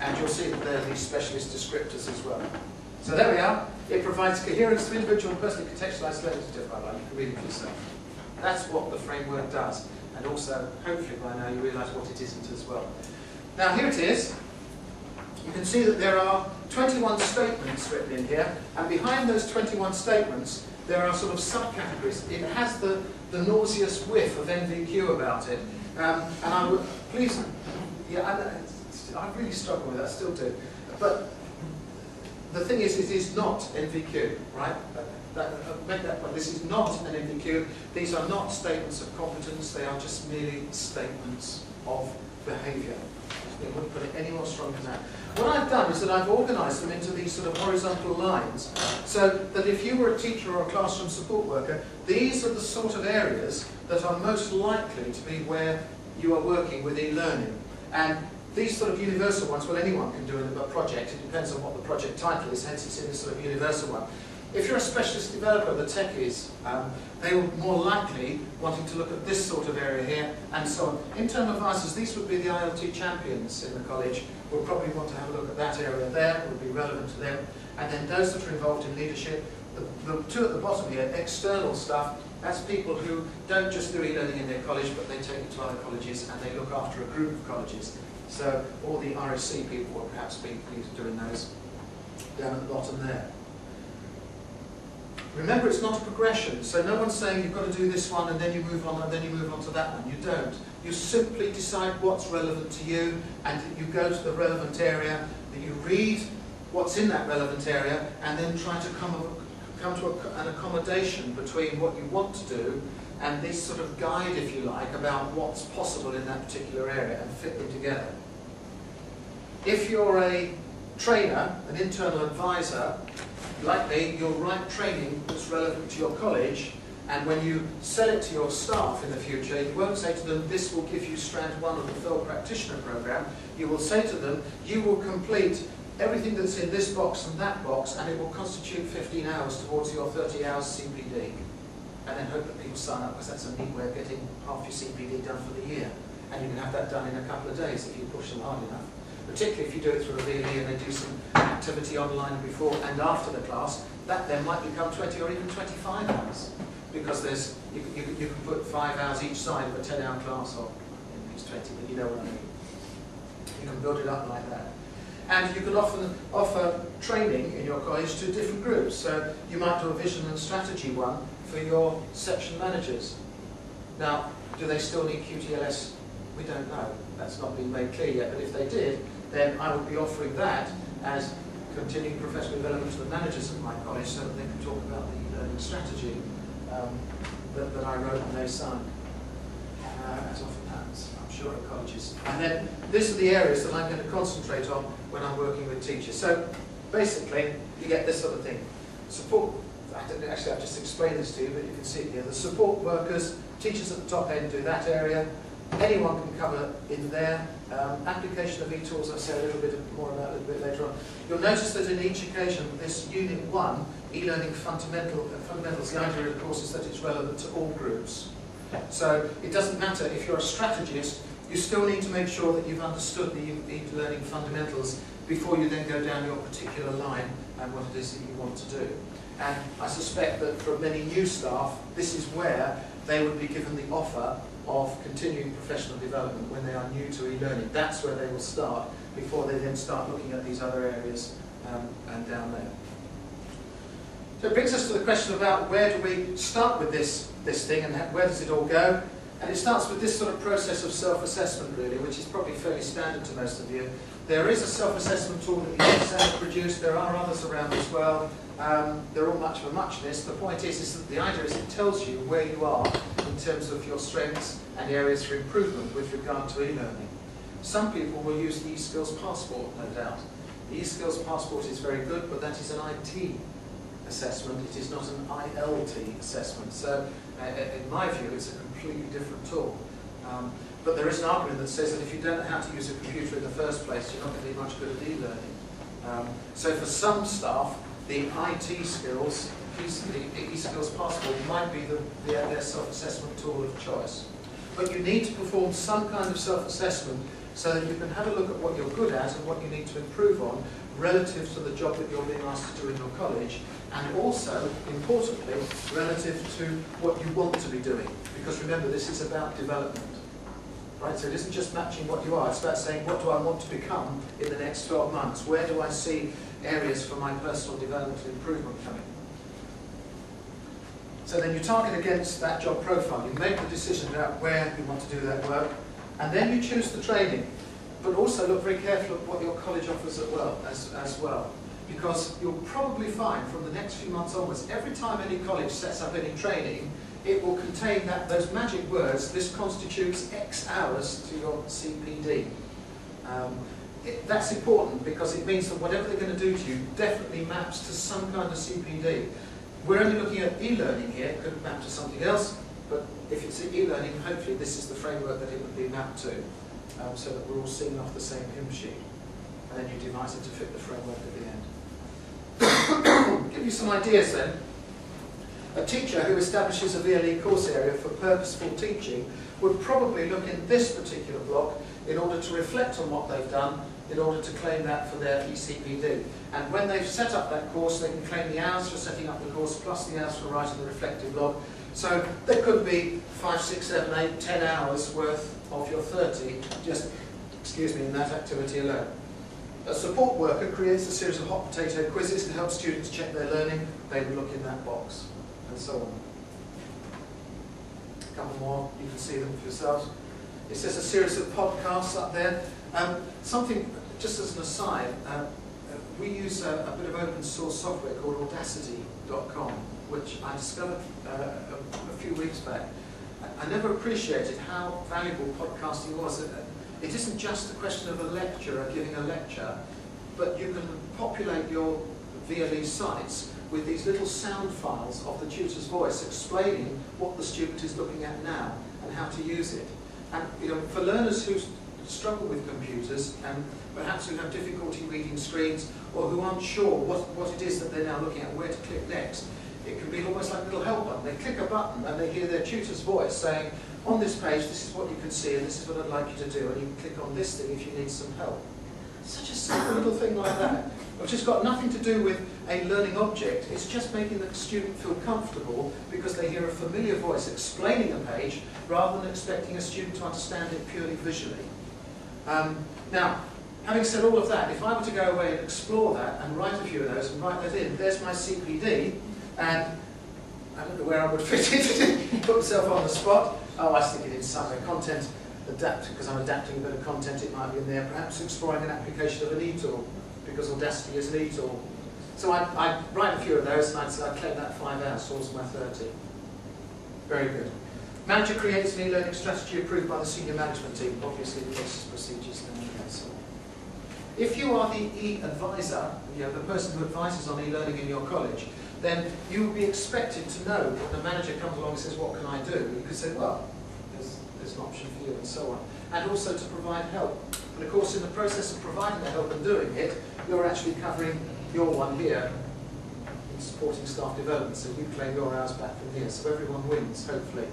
and you'll see that there are these specialist descriptors as well. So there we are. It provides coherence to individual and personally contextualized learning to differ. You can read it for yourself. That's what the framework does. And also, hopefully by now, you realise what it isn't as well. Now here it is. You can see that there are 21 statements written in here, and behind those 21 statements, there are sort of subcategories. It has the nauseous whiff of NVQ about it. And I would, please, yeah, I really struggle with that, I still do. But the thing is, it is not NVQ, right? Make that point. This is not an NVQ. These are not statements of competence. They are just merely statements of behaviour. I wouldn't put it any more strong than that. What I've done is that I've organised them into these sort of horizontal lines, so that if you were a teacher or a classroom support worker, these are the sort of areas that are most likely to be where you are working with e-learning. And these sort of universal ones, well, anyone can do a project. It depends on what the project title is, hence it's in this sort of universal one. If you're a specialist developer, the techies, they will more likely wanting to look at this sort of area here, and so on. Internal advisors, these would be the ILT champions in the college, will probably want to have a look at that area there, it would be relevant to them. And then those that are involved in leadership, the two at the bottom here, external stuff, that's people who don't just do e-learning in their college, but they take it to other colleges and they look after a group of colleges. So all the RSC people will perhaps be doing those down at the bottom there. Remember, it's not a progression, so no one's saying you've got to do this one and then you move on and then you move on to that one. You don't. You simply decide what's relevant to you, and you go to the relevant area, and you read what's in that relevant area, and then try to come to an accommodation between what you want to do and this sort of guide, if you like, about what's possible in that particular area, and fit them together. If you're a trainer, an internal advisor, like me, you'll write training that's relevant to your college, and when you sell it to your staff in the future, you won't say to them, this will give you strand 1 of the Phil Practitioner Programme. You will say to them, you will complete everything that's in this box and that box, and it will constitute 15 hours towards your 30 hours CPD. And then hope that people sign up, because that's a neat way of getting half your CPD done for the year. And you can have that done in a couple of days if you push them hard enough. Particularly if you do it through a VLE and they do some activity online before and after the class, that then might become 20 or even 25 hours. Because there's, you can put 5 hours each side of a 10-hour class, or it's 20, but you know what I mean. You can build it up like that. And you can often offer training in your college to different groups. So you might do a vision and strategy one for your section managers. Now, do they still need QTLS? We don't know. That's not been made clear yet, but if they did, then I would be offering that as continuing professional development to the managers of my college, so that they can talk about the learning strategy that I wrote and they signed, as often happens, I'm sure, at colleges. And then these are the areas that I'm going to concentrate on when I'm working with teachers. So basically, you get this sort of thing. Support, actually I've just explained this to you, but you can see it here. The support workers, teachers at the top end do that area. Anyone can cover in there. Application of e-tools, I'll say a little bit more about a little bit later on. You'll notice that in each occasion, this Unit 1, e-learning fundamentals, the idea of course is that it's relevant to all groups. So it doesn't matter if you're a strategist, you still need to make sure that you've understood the e-learning fundamentals before you then go down your particular line and what it is that you want to do. And I suspect that for many new staff, this is where they would be given the offer of continuing professional development when they are new to e-learning. That's where they will start before they then start looking at these other areas and down there. So it brings us to the question about where do we start with this thing and where does it all go? And it starts with this sort of process of self-assessment really, which is probably fairly standard to most of you. There is a self-assessment tool that the ESA have produced. There are others around as well. They're all much of a muchness. The point is that the idea is it tells you where you are in terms of your strengths and areas for improvement with regard to e-learning. Some people will use the e-skills passport, no doubt. The e-skills passport is very good, but that is an IT assessment. It is not an ILT assessment. So, in my view, it's a completely different tool. But there is an argument that says that if you don't know how to use a computer in the first place, you're not going to be much good at e-learning. So for some staff, the IT skills, the e-skills passport might be their self-assessment tool of choice. But you need to perform some kind of self-assessment so that you can have a look at what you're good at and what you need to improve on relative to the job that you're being asked to do in your college, and also, importantly, relative to what you want to be doing. Because remember, this is about development. Right? So it isn't just matching what you are, it's about saying, what do I want to become in the next 12 months? Where do I see areas for my personal development and improvement coming? So then you target against that job profile. You make the decision about where you want to do that work, and then you choose the training. But also look very carefully at what your college offers as well. Because you'll probably find from the next few months onwards, every time any college sets up any training, it will contain those magic words, this constitutes X hours to your CPD. That's important because it means that whatever they're going to do to you definitely maps to some kind of CPD. We're only looking at e-learning here, it could map to something else, but if it's e-learning, hopefully this is the framework that it would be mapped to, so that we're all singing off the same hymn sheet. And then you devise it to fit the framework at the end. Give you some ideas then. A teacher who establishes a VLE course area for purposeful teaching would probably look in this particular block in order to reflect on what they've done, in order to claim that for their ECPD. And when they've set up that course, they can claim the hours for setting up the course, plus the hours for writing the reflective log. So there could be 5, 6, 7, 8, 10 hours worth of your 30, just, in that activity alone. A support worker creates a series of hot potato quizzes to help students check their learning. They would look in that box, and so on. A couple more, you can see them for yourselves. It says a series of podcasts up there. Something, just as an aside, we use a bit of open source software called Audacity.com, which I discovered a few weeks back. I never appreciated how valuable podcasting was. It isn't just a question of a lecturer giving a lecture, but you can populate your VLE sites with these little sound files of the tutor's voice explaining what the student is looking at now and how to use it. And for learners who struggle with computers and perhaps who have difficulty reading screens or who aren't sure what it is that they're now looking at, where to click next, it can be almost like a little help button. They click a button and they hear their tutor's voice saying, on this page, this is what you can see and this is what I'd like you to do, and you can click on this thing if you need some help. Such a simple little thing like that, which has got nothing to do with a learning object. It's just making the student feel comfortable because they hear a familiar voice explaining a page rather than expecting a student to understand it purely visually. Now, having said all of that, if I were to go away and explore that and write a few of those and write that in, there's my CPD, and I don't know where I would fit it, put myself on the spot. Oh, I stick it in somewhere. Content, adapt, because I'm adapting a bit of content, it might be in there. Perhaps exploring an application of an e-tool, because Audacity is an e-tool. So I write a few of those, and I'd claim that 5 hours towards my 30. Very good. Manager creates an e-learning strategy approved by the senior management team. Obviously, the process, procedures, and so on. If you are the e-advisor, the person who advises on e-learning in your college, then you will be expected to know when the manager comes along and says, what can I do? You could say, well, there's an option for you, and so on. And also to provide help. And of course, in the process of providing the help and doing it, you're actually covering your one here in supporting staff development. So you claim your hours back from here. So everyone wins, hopefully.